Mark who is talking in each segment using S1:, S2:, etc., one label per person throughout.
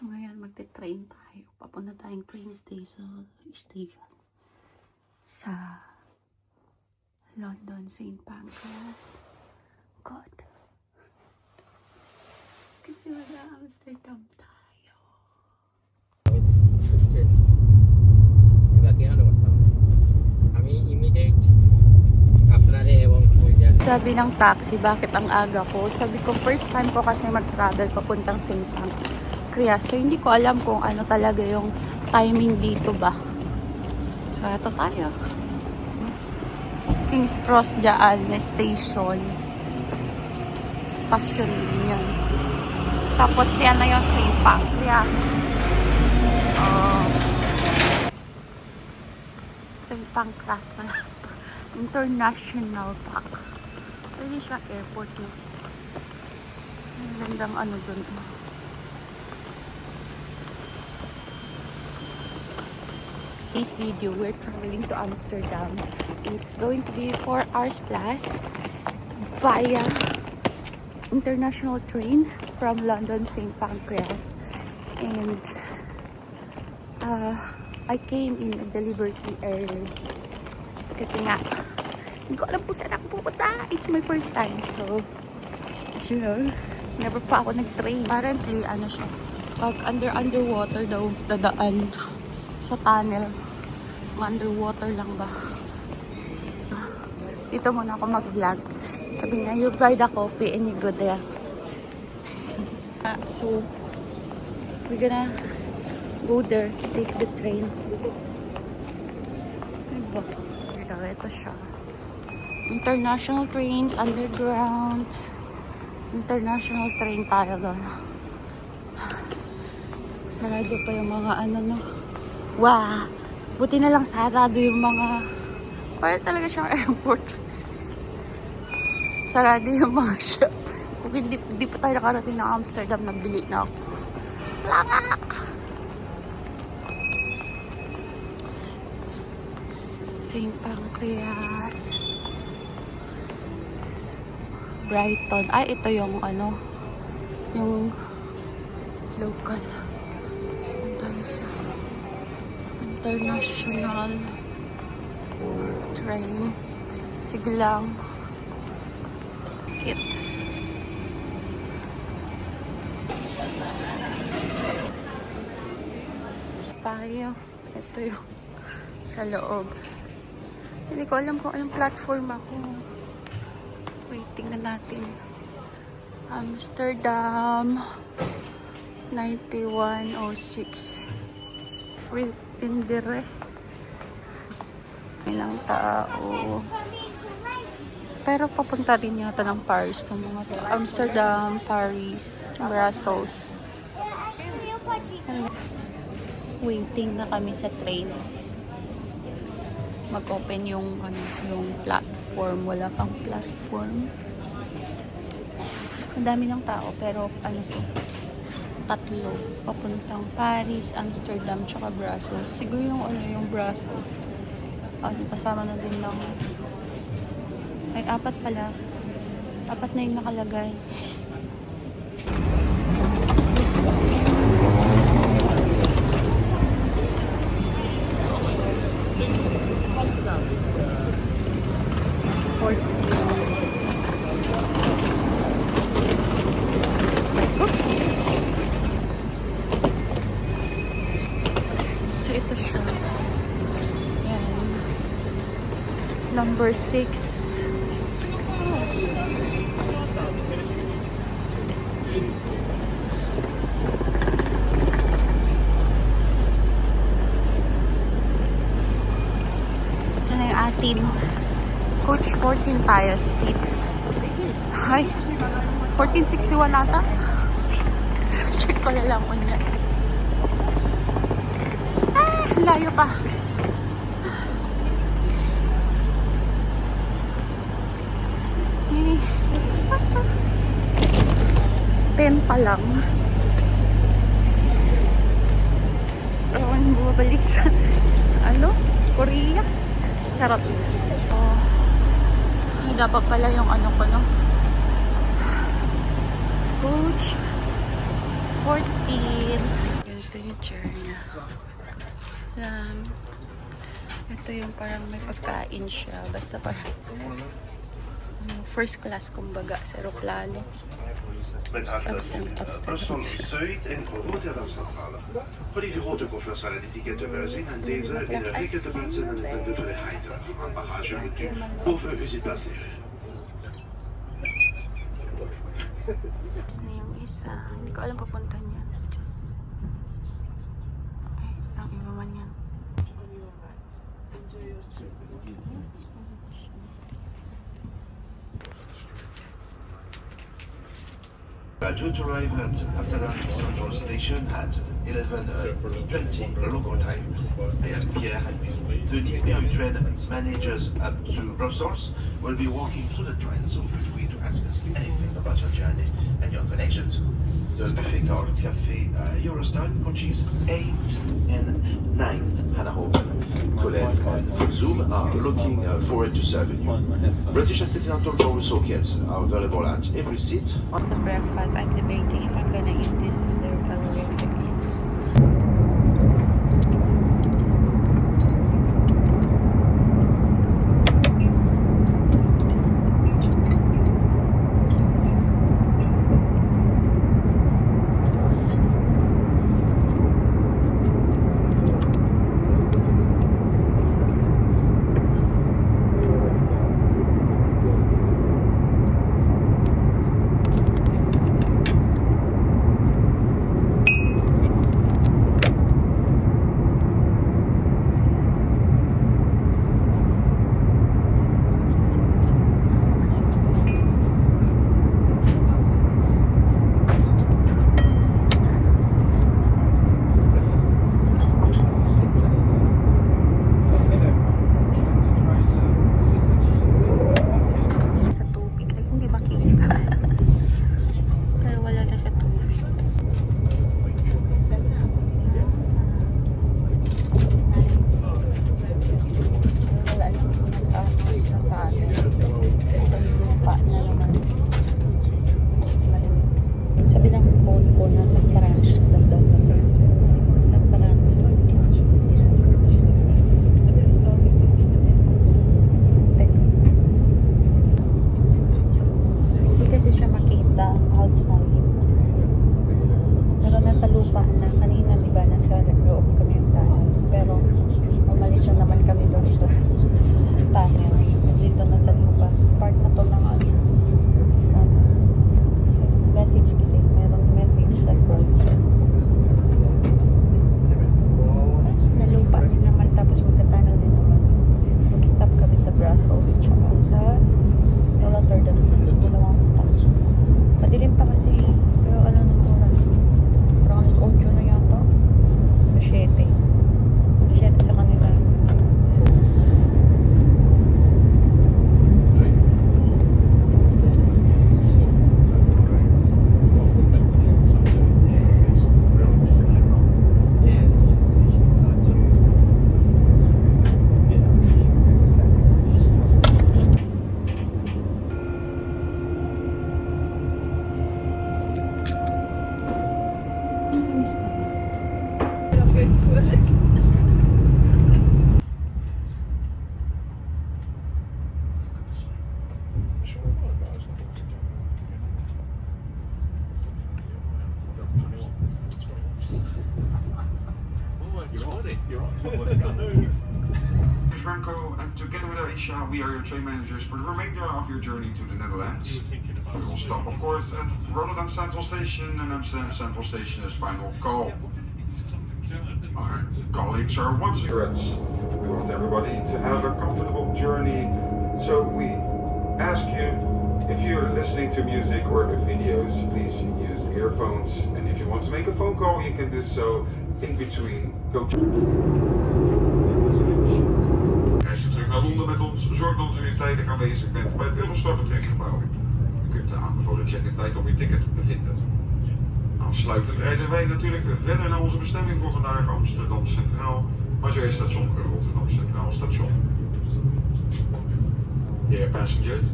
S1: So ngayon magte-train tayo. Papunta tayong train station sa London St. Pancras. God. Kasi wala Amsterdam tayo. Sabi ng taxi, bakit ang aga ko? Sabi ko, first time ko kasi mag-travel papuntang St. Pancras. So, hindi ko alam kung ano talaga yung timing dito ba. So, ito tayo. King's Cross dyan na station. Station yun. Tapos, yan na yung St. Pancras. St. Pancras pala. International Park. Pwede siya airport yun. Ang gandang ano dun. This video, we're traveling to Amsterdam. It's going to be 4 hours plus via international train from London St. Pancras. And I came in a deliberately early. Kasi nga, hindi ko alam kung saan ako pupunta. It's my first time. So, as you know, never pa ako nag-train. Apparently, ano siya, pag underwater daw, dadaan sa tunnel. Underwater lang ba? Dito muna ako mag-vlog. Sabi nga, you buy the coffee and you go there. So, we're gonna go there, take the train. Diba? Ito siya. International trains, underground. International train tayo doon. Sarado pa yung mga ano no. Wow! Buti na lang sarado yung mga... Parang talaga siyang airport. Sarado yung mga shop. Kung hindi pa tayo nakarating ng Amsterdam, nabili na ako. Langak! St. Pancras. Brighton. Ay, ito yung ano, yung local. International train. Sige lang. Hit. Tayo. Ito yung sa loob. Hindi ko alam kung anong platform ako. Waiting na natin. Amsterdam 9106. Free in dire. Ilang tao. Pero papunta din yata ng Paris itong mga to. Amsterdam, Paris, Brussels. Waiting na kami sa train. Mag-open yung ano, yung platform. Wala pang platform. Ang dami ng tao pero ano to, tatlo papuntang Paris, Amsterdam, tsaka Brussels. Siguro yung ano, yung Brussels kasama na din ng ay 4 pala. 4 na yung nakalagay. So ito siya. Yan. Number 6. Saan na yung ating coach 14 tayo seats? Hi. 1461 nata? So, check ko na lang kung yan. Layo pa. Eh. 10 pa lang. Ewan, bumabalik sa ano? Korea? Sarap. Oh. Ay, dapat pala yung ano ko, no? Coach 14 Ito yung chair niya. Yan. Ito yung parang may pagkain siya. Basta parang first class kumbaga sa aeroplano.
S2: Met afstand Zuid en Rotterdam Centrale. Voor die grote koffers zijn de etiketten zien en deze in de etikettenbund zijn en de veiligheid aan bagage moet u boven u zit placeren.
S1: Ano yung isa? Hindi ko alam papunta niyan. Ay, ang iba man yan.
S2: Due to arrive at Amsterdam Central Station at 11:20 local time. I am Pierre. The DPM train managers up to Brussels will be walking through the train, so feel free to ask us anything about your journey and your connections. The buffet called Café Eurostar, which is 8 and 9 Hannahausen. Colette and Zoom are looking forward to serving you. British and Continental Tourist kits are available at every seat.
S1: The breakfast, I'm debating if I'm gonna eat this. Is very calorific.
S2: Franco, and together with Aisha, we are your train managers for the remainder of your journey to the Netherlands. We will stop, of course, at Rotterdam Central Station, and Amsterdam Central Station is final call. Our colleagues are once again. We want everybody to have a comfortable journey, so we ask you, if you're listening to music or videos, please use earphones, and if you want to make a phone call, you can do so in between. Reis u terug naar Londen met ons, zorg dat u tijdig aanwezig bent bij het Eurostar vertrekgebouw. U kunt de aanbevolen check-in tijd op uw ticket bevinden. Afsluitend rijden wij natuurlijk verder naar onze bestemming voor vandaag, Amsterdam Centraal, Majorstation, Rotterdam Centraal Station. Dear passengers,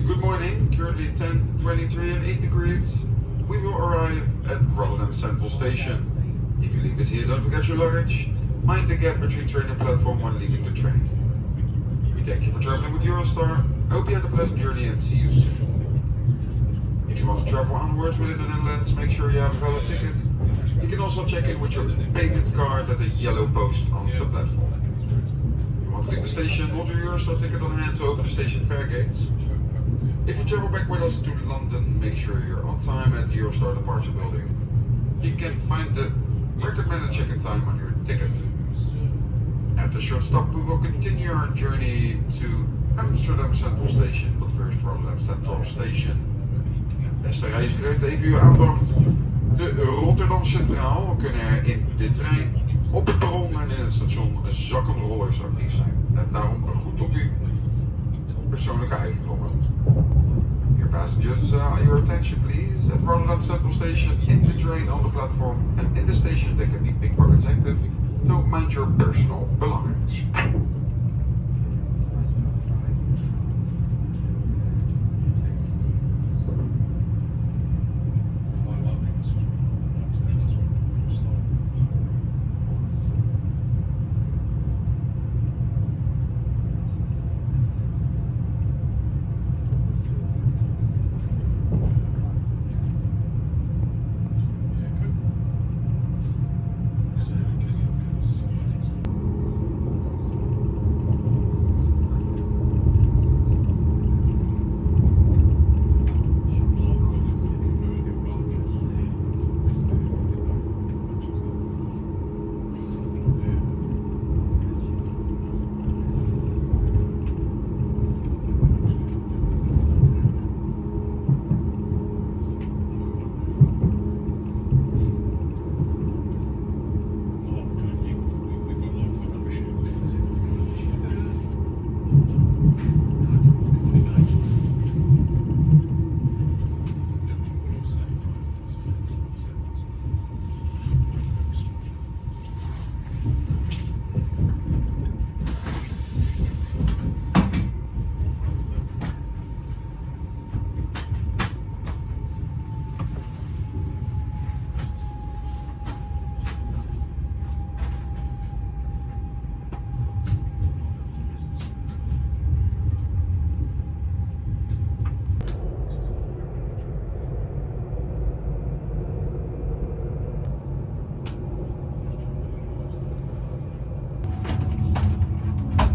S2: good morning, currently 10:23 and 8 degrees. We will arrive at Rotterdam Central Station.
S3: If you leave the seat, don't forget your luggage. Mind the gap between train and platform when leaving the train. We thank you for traveling with Eurostar. I hope you had a pleasant journey and see you soon. If you want to travel onwards within the Netherlands, make sure you have a valid ticket. You can also check in with your payment card at the yellow post on the platform. If you want to leave the station, hold your Eurostar ticket on hand to open the station fare gates. If you travel back with us to London, make sure you're on time at the Eurostar departure building. You can find the recommended check-in time on your ticket. After a short stop, we will continue our journey to Amsterdam Central Station. But first, Rotterdam Central Station. Beste reizigers, even uw aandacht. De Rotterdam Centraal. We kunnen er in de trein, op het perron en in het station zakkende rollers actief zijn. Let daarom goed op uw persoonlijke eigendommen. Dear passengers, your attention please. At Rotterdam Central Station, in the train, on the platform, and in the station there can be pickpockets active, so mind your personal belongings.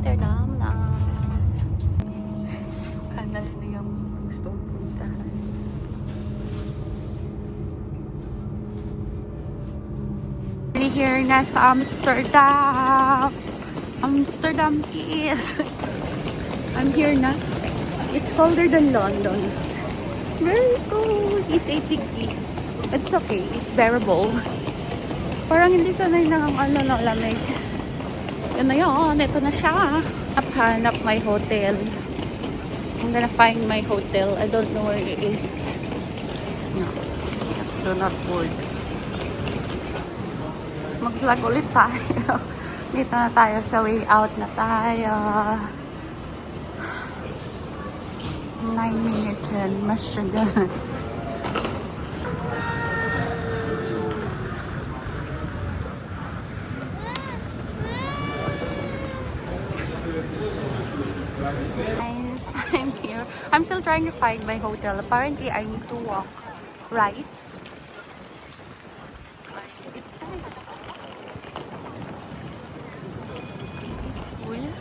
S1: Amsterdam na. Kanal na yung gusto kong puntahan. We're here na sa Amsterdam. Amsterdam is. I'm here na. It's colder than London. Very cold. It's 8 degrees. It's okay. It's bearable. Parang hindi sanay na ang lamig. Yun na yun. Ito na siya. Hanap my hotel. I'm gonna find my hotel. I don't know where it is. No. Do not board. Mag-vlog ulit tayo. Dito na tayo sa way out na tayo. 9 minutes and mas siya ganun. I'm here. I'm still trying to find my hotel. Apparently, I need to walk right. It's nice. Uy.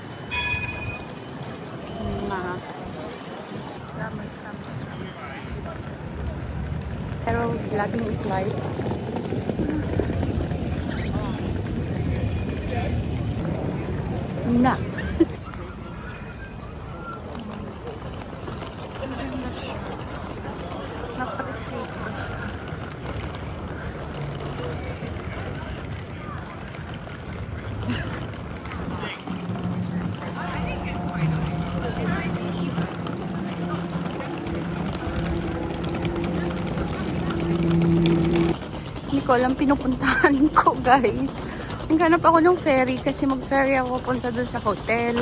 S1: Pero vlogging is life. Na. Na-appreciate ko siya. Hindi ko alam pinupuntahan ko, guys. Naghanap ako ng ferry kasi mag-ferry ako punta dun sa hotel.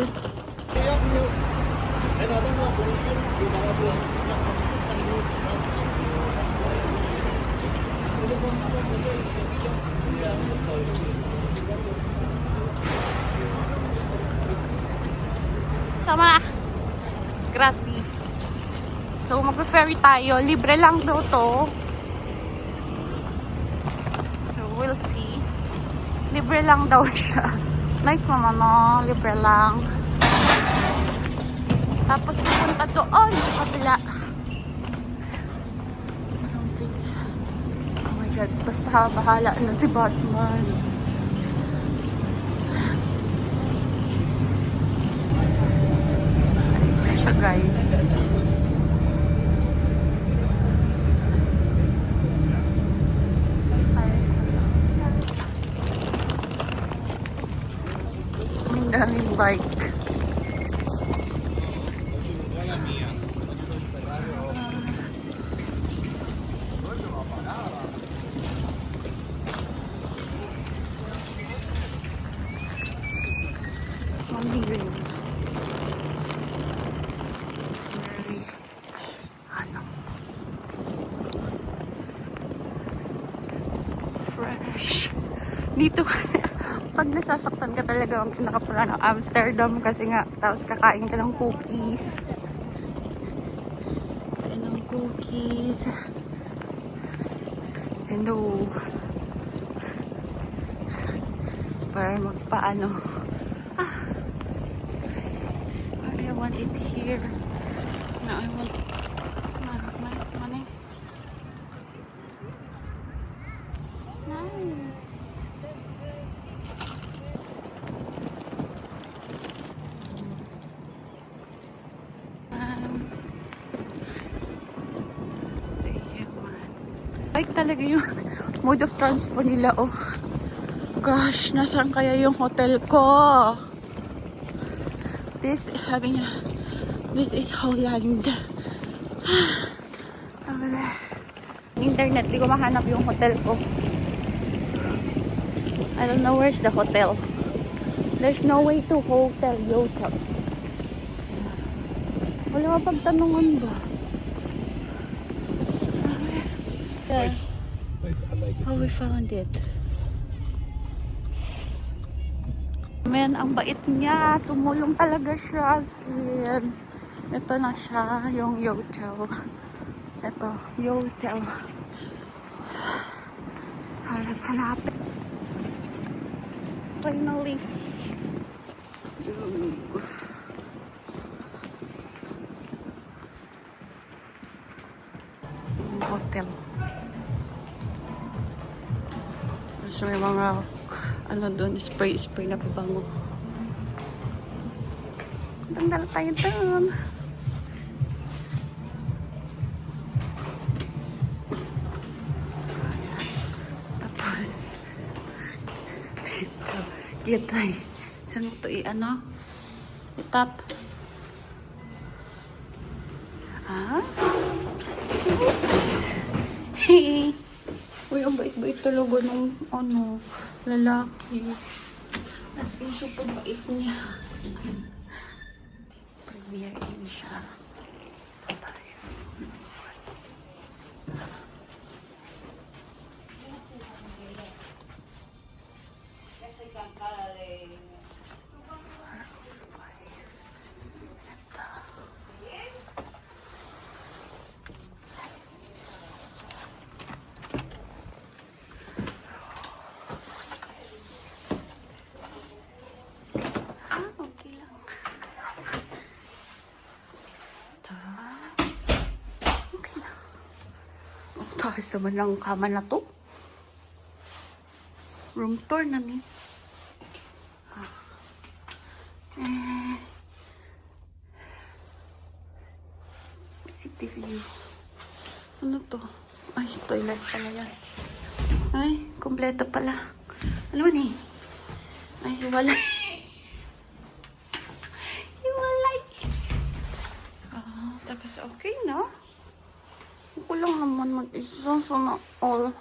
S1: Tama. Grabe. So, mag-ferry tayo. Libre lang daw to. So, we'll see. Libre lang daw siya. Nice naman, no? Libre lang. Tapos, pupunta doon sa kabila. Oh my God. Basta bahala na si Batman. Ayos siya, guys. Ang daming bike. This one here. Very, ano, fresh. Dito, pag nasasaktan ka talaga ang pinakapula ng Amsterdam kasi nga, tapos kakain ka ng cookies. Kain ng cookies. Hello. Para magpaano. I want it here. No, I want nice money. Nice. Like talaga yung mode of transport nila, oh. Gosh, nasaan kaya yung hotel ko? This is Holland. Over there. Internet, di ko mahanap yung hotel ko. I don't know where's the hotel. There's no way to hotel Yotel. Wala ka pagtanungan ba? Yeah. How we found it. Man, ang bait niya. Tumulong talaga siya. Skin. Ito na siya, yung Yotel. Ito, Yotel. Hanapin. Finally. Hotel. So, may mga ano doon, spray na pabango. Tandala tayo doon. Tapos dito, kita saan mo ito i-ano? I-tap. Ah? Hey! Uy, ang bait-bait talaga ng ano, lalaki. As in, super bait niya. Premier in siya. Ito tayo. Okay lang. Okay na. Ang taas naman ng kama na to. Room tour na ni. City view. Ano to? Ay, toilet pala yan. Ay, kompleto pala. Ano ba ni? Ay, hiwalay. Hiwalay. Tapos okay na. Ako lang naman mag-isa. Sana all.